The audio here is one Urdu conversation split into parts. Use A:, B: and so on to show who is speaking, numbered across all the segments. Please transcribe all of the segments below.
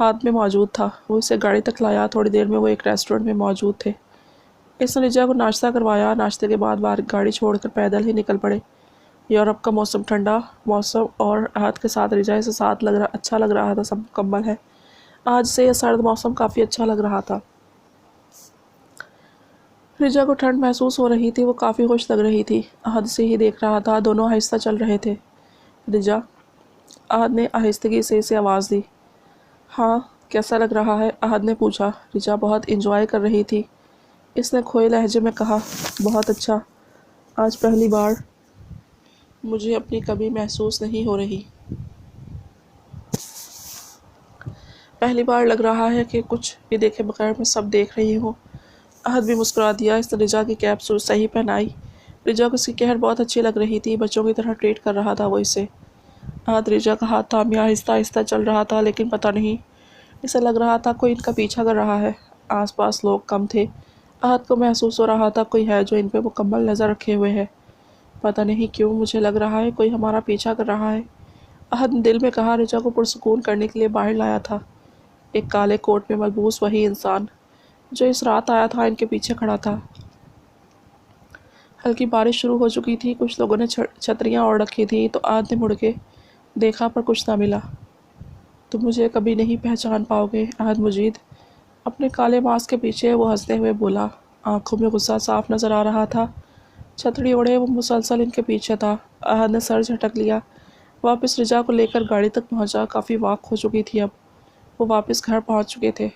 A: ہاتھ میں موجود تھا۔ وہ اسے گاڑی تک لایا۔ تھوڑی دیر میں وہ ایک ریسٹورنٹ میں موجود تھے۔ اس نے رجا کو ناشتہ کروایا۔ ناشتے کے بعد گاڑی چھوڑ کر پیدل ہی نکل پڑے۔ یورپ کا موسم ٹھنڈا موسم اور احد کے ساتھ رجا سے ساتھ اچھا لگ رہا تھا، سب مکمل ہے۔ آج سے یہ سرد موسم کافی اچھا لگ رہا تھا۔ رجا کو ٹھنڈ محسوس ہو رہی تھی، وہ کافی خوش لگ رہی تھی۔ احد سے ہی دیکھ رہا تھا، دونوں آہستہ چل رہے تھے۔ رجا، احد نے آہستگی سے اسے آواز دی۔ ہاں، کیسا لگ رہا ہے؟ احد نے پوچھا۔ رجا بہت انجوائے کر رہی تھی۔ اس نے کھوئے لہجے میں کہا، بہت اچھا، آج پہلی بار مجھے اپنی کمی محسوس نہیں ہو رہی۔ پہلی بار لگ رہا ہے کہ کچھ بھی دیکھے بغیر میں سب دیکھ رہی ہوں۔ احد بھی مسکرا دیا۔ اس نے رجا کی کیپ صحیح پہنائی۔ رجا کو اس کی قہر بہت اچھی لگ رہی تھی، بچوں کی طرح ٹریٹ کر رہا تھا وہ اسے۔ احد رجا کا ہاتھ تھامے آہستہ آہستہ چل رہا تھا، لیکن پتہ نہیں، اسے لگ رہا تھا کوئی ان کا پیچھا کر رہا ہے۔ آس پاس لوگ کم تھے۔ احد کو محسوس ہو رہا تھا کوئی ہے جو ان پہ مکمل نظر رکھے ہوئے ہے۔ پتہ نہیں کیوں مجھے لگ رہا ہے کوئی ہمارا پیچھا کر رہا ہے، احد نے دل میں کہا۔ رجا کو پرسکون کرنے کے لیے باہر لایا تھا ایک کالے کوٹ میں ملبوس وہی انسان جو اس رات آیا تھا، ان کے پیچھے کھڑا تھا۔ ہلکی بارش شروع ہو چکی تھی، کچھ لوگوں نے چھتریاں اوڑھ رکھی تھی، تو احد نے مڑ کے دیکھا پر کچھ نہ ملا۔ تم مجھے کبھی نہیں پہچان پاؤ گے احد مجید، اپنے کالے ماسک کے پیچھے وہ ہنستے ہوئے بولا۔ آنکھوں میں غصہ صاف نظر آ رہا تھا۔ چھتری اوڑھے وہ مسلسل ان کے پیچھے تھا۔ احد نے سر جھٹک لیا۔ واپس رجا کو لے کر گاڑی تک پہنچا۔ کافی واک ہو چکی تھی اب۔ وہ واپس گھر پہنچ چکے تھے۔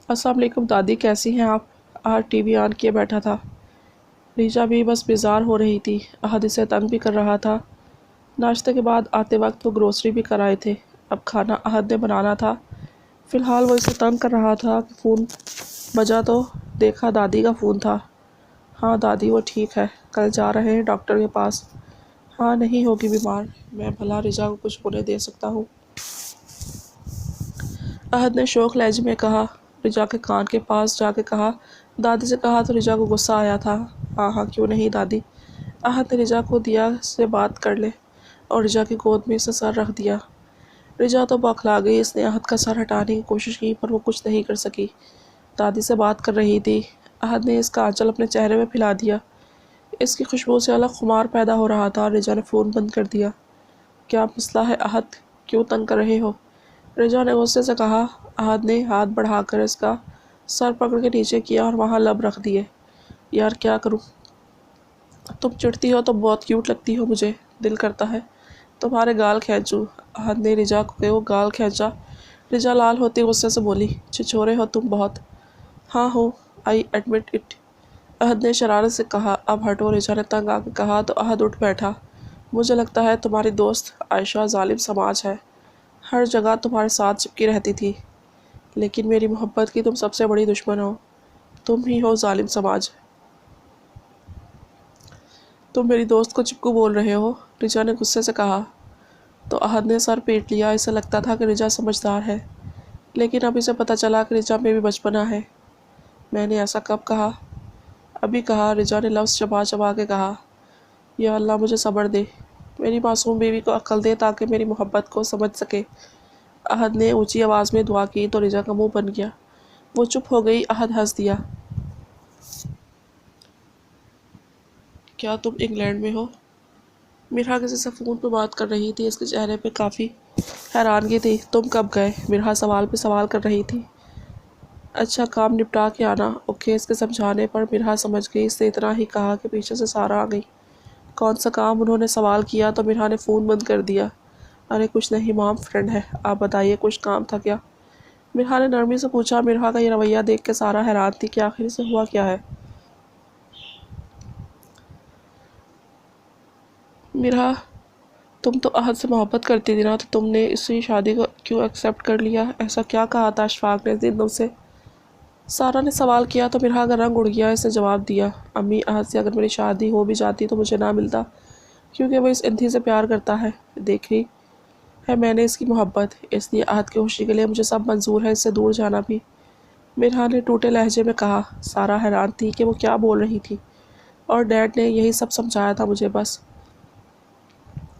A: السلام علیکم دادی، کیسی ہیں آپ؟ احد ٹی وی آن کیے بیٹھا تھا۔ رجا بھی بس بیزار ہو رہی تھی۔ احد اسے تنگ بھی کر رہا تھا۔ ناشتے کے بعد آتے وقت وہ گروسری بھی کر آئے تھے۔ اب کھانا احد نے بنانا تھا۔ فی الحال وہ اسے تنگ کر رہا تھا کہ فون بجا تو دیکھا دادی کا فون تھا۔ ہاں دادی، وہ ٹھیک ہے، کل جا رہے ہیں ڈاکٹر کے پاس۔ ہاں، نہیں ہوگی بیمار، میں بھلا رجا کو کچھ ہونے دے سکتا ہوں؟ احد نے شوق لہجے میں کہا۔ رجا کے کان کے پاس جا کے کہا، دادی سے کہا تو رجا کو غصہ آیا تھا۔ ہاں ہاں، کیوں نہیں دادی۔ احد نے رجا کو دیا سے بات کر لے اور رجا کی گود میں اسے سر رکھ دیا۔ رجا تو بوکھلا گئی۔ اس نے احد کا سر ہٹانے کی کوشش کی پر وہ کچھ نہیں کر سکی۔ دادی سے بات کر رہی تھی۔ احد نے اس کا آنچل اپنے چہرے میں پھیلا دیا۔ اس کی خوشبو سے الگ خمار پیدا ہو رہا تھا۔ رجا نے فون بند کر دیا۔ کیا مسئلہ ہے احد، کیوں تنگ کر رہے ہو؟ رجا نے غصے سے کہا۔ احد نے ہاتھ بڑھا کر اس کا سر پکڑ کے نیچے کیا اور وہاں لب رکھ دیے۔ یار کیا کروں، تم چڑھتی ہو تو بہت کیوٹ لگتی ہو، مجھے دل کرتا ہے تمہارے گال کھینچوں۔ احد نے رجا کو وہ گال کھینچا۔ رجا لال ہوتی غصے سے بولی، چھچورے ہو تم بہت۔ ہاں ہوں، آئی ایڈمٹ اٹ، احد نے شرارت سے کہا۔ اب ہٹو، رجا نے تنگ آ کے کہا تو احد اٹھ بیٹھا۔ مجھے لگتا ہے تمہاری دوست عائشہ ظالم سماج ہے، ہر جگہ تمہارے ساتھ چپکی رہتی تھی، لیکن میری محبت کی تم سب سے بڑی دشمن ہو، تم ہی ہو ظالم سماج۔ تم میری دوست کو چپکو بول رہے ہو، رجا نے غصے سے کہا۔ تو احد نے سر پیٹ لیا۔ اسے لگتا تھا کہ رجا سمجھدار ہے، لیکن اب اسے پتہ چلا کہ رجا میں بھی بچپنا ہے۔ میں نے ایسا کب کہا؟ ابھی کہا، رجا نے لفظ چبا چبا کے کہا۔ یا اللہ مجھے صبر دے، میری معصوم بیوی کو عقل دے تاکہ میری محبت کو سمجھ سکے۔ احد نے اونچی آواز میں دعا کی تو رجا کا منہ بن گیا۔ وہ چپ ہو گئی۔ احد ہنس دیا۔ کیا تم انگلینڈ میں ہو؟ مرحا کسی سے فون پہ بات کر رہی تھی۔ اس کے چہرے پہ کافی حیرانگی تھی۔ تم کب گئے؟ مرحا سوال پہ سوال کر رہی تھی۔ اچھا، کام نپٹا کے آنا۔ اوکے۔ اس کے سمجھانے پر مرحا سمجھ گئی۔ اس نے اتنا ہی کہا کہ پیچھے سے سارا آ گئی۔ کون سا کام؟ انہوں نے سوال کیا تو مرحا نے فون بند کر دیا۔ ارے کچھ نہیں مام، فرینڈ ہے۔ آپ بتائیے کچھ کام تھا کیا؟ مرحا نے نرمی سے پوچھا۔ مرحا کا یہ رویہ دیکھ کے سارا حیران تھی کہ آخر اسے ہوا کیا ہے۔ مرحا، تم تو احد سے محبت کرتی تھی نا، تو تم نے اس کی شادی کو کیوں ایکسیپٹ کر لیا؟ ایسا کیا کہا تھا اشفاق نے اس دن تم سے؟ سارا نے سوال کیا تو مرحا کا رنگ اڑ گیا۔ اس نے جواب دیا، امی، احد سے اگر میری شادی ہو بھی جاتی تو مجھے نہ ملتا، کیونکہ وہ اس انتھی سے پیار کرتا ہے۔ دیکھ رہی ہے میں نے اس کی محبت، اس لیے احد کی خوشی کے لیے مجھے سب منظور ہے، اس سے دور جانا بھی۔ مرحا نے ٹوٹے لہجے میں کہا۔ سارا حیران تھی کہ وہ کیا بول رہی تھی، اور ڈیڈ نے یہی سب سمجھایا تھا مجھے بس۔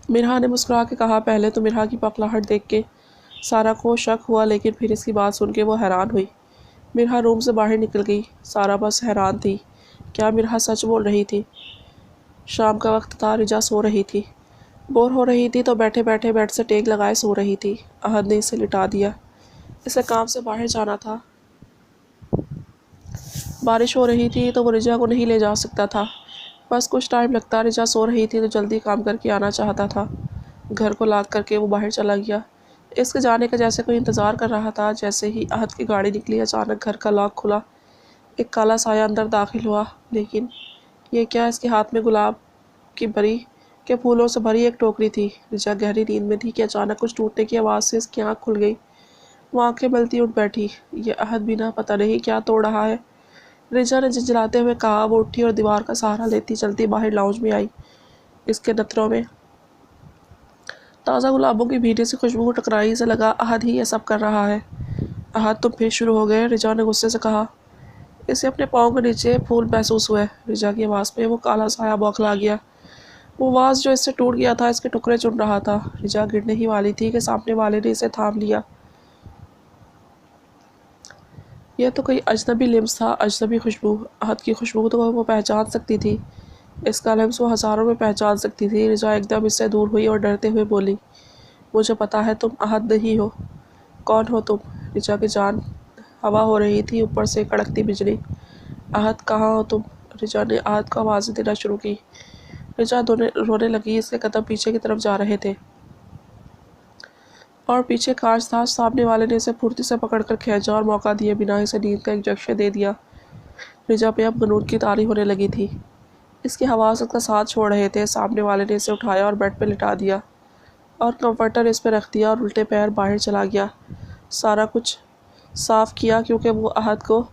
A: مرحا نے مسکرا کے کہا۔ پہلے تو مرحا کی پکڑاہٹ دیکھ کے سارا کو شک ہوا لیکن پھر اس کی بات سن کے وہ حیران ہوئی۔ مرحا روم سے باہر نکل گئی۔ سارا بس حیران تھی، کیا مرحا سچ بول رہی تھی؟ شام کا وقت تھا، رجا سو رہی تھی، بور ہو رہی تھی تو بیٹھے بیٹھے بیڈ سے ٹیک لگائے سو رہی تھی۔ احد نے اسے لٹا دیا، اسے کام سے باہر جانا تھا، بارش ہو رہی تھی تو وہ رجا کو نہیں لے جا سکتا تھا، بس کچھ ٹائم لگتا۔ رجا سو رہی تھی تو جلدی کام کر کے آنا چاہتا تھا۔ گھر کو لاک کر کے وہ باہر چلا گیا، اس کے جانے کا جیسے کوئی انتظار کر رہا تھا۔ جیسے ہی احد کی گاڑی نکلی اچانک گھر کا لاک کھلا، ایک کالا سایہ اندر داخل ہوا۔ لیکن یہ کیا؟ اس کے ہاتھ میں گلاب کی بری کے پھولوں سے بھری ایک ٹوکری تھی۔ رجا گہری نیند میں تھی کہ اچانک کچھ ٹوٹنے کی آواز سے اس کی آنکھ کھل گئی۔ وہ آنکھیں ملتی اٹھ بیٹھی، یہ احد بھی نہ پتہ نہیں کیا توڑ رہا ہے، رجا نے جھنجھلاتے ہوئے کہا۔ وہ اٹھی اور دیوار کا سہارا لیتی چلتی باہر لاؤنج میں آئی۔ اس کے نتھروں میں تازہ گلابوں کی بھینے سی خوشبو ٹکرائی، اسے لگا احد ہی یہ سب کر رہا ہے۔ احد تم پھر شروع ہو گئے، رجا نے غصے سے کہا۔ اسے اپنے پاؤں کے نیچے پھول محسوس ہوئے۔ رجا کی آواز پہ وہ کالا سایہ بوکھلا گیا، وہ واز جو اس سے ٹوٹ گیا تھا اس کے ٹکڑے چن رہا تھا۔ رجا گرنے ہی والی تھی کہ سامنے والے نے اسے تھام لیا۔ یہ تو کوئی اجنبی لمس تھا، اجنبی خوشبو، احد کی خوشبو تو وہ پہچان سکتی تھی، اس کا لمس وہ ہزاروں میں پہچان سکتی تھی۔ رجا ایک دم اس سے دور ہوئی اور ڈرتے ہوئے بولی، مجھے پتا ہے تم احد نہیں ہو۔ کون ہو تم؟ رجا کی جان ہوا ہو رہی تھی، اوپر سے کڑکتی بجلی۔ احد کہاں ہو تم؟ رجا نے احد کو آوازیں دینا شروع کی۔ رجا رونے لگی، اس کے قدم پیچھے کی طرف جا رہے تھے اور پیچھے کانچ تھا۔ سامنے والے نے اسے پھرتی سے پکڑ کر کھینچا اور موقع دیے بنا اسے نیند کا ایک جکشے دے دیا۔ رجا پہ اب غنور کی طاری ہونے لگی تھی، اس کے حواس اس کا ساتھ چھوڑ رہے تھے۔ سامنے والے نے اسے اٹھایا اور بیڈ پہ لٹا دیا اور کمفرٹر اس پہ رکھ دیا اور الٹے پیر باہر چلا گیا۔ سارا کچھ صاف کیا کیونکہ وہ احد کو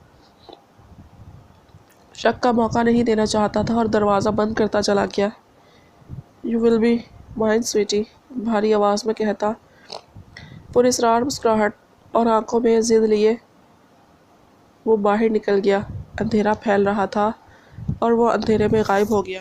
A: شک کا موقع نہیں دینا چاہتا تھا، اور دروازہ بند کرتا چلا گیا۔ You will be mine sweetie, بھاری آواز میں کہتا، پراسرار مسکراہٹ اور آنکھوں میں ضد لیے وہ باہر نکل گیا۔ اندھیرا پھیل رہا تھا اور وہ اندھیرے میں غائب ہو گیا۔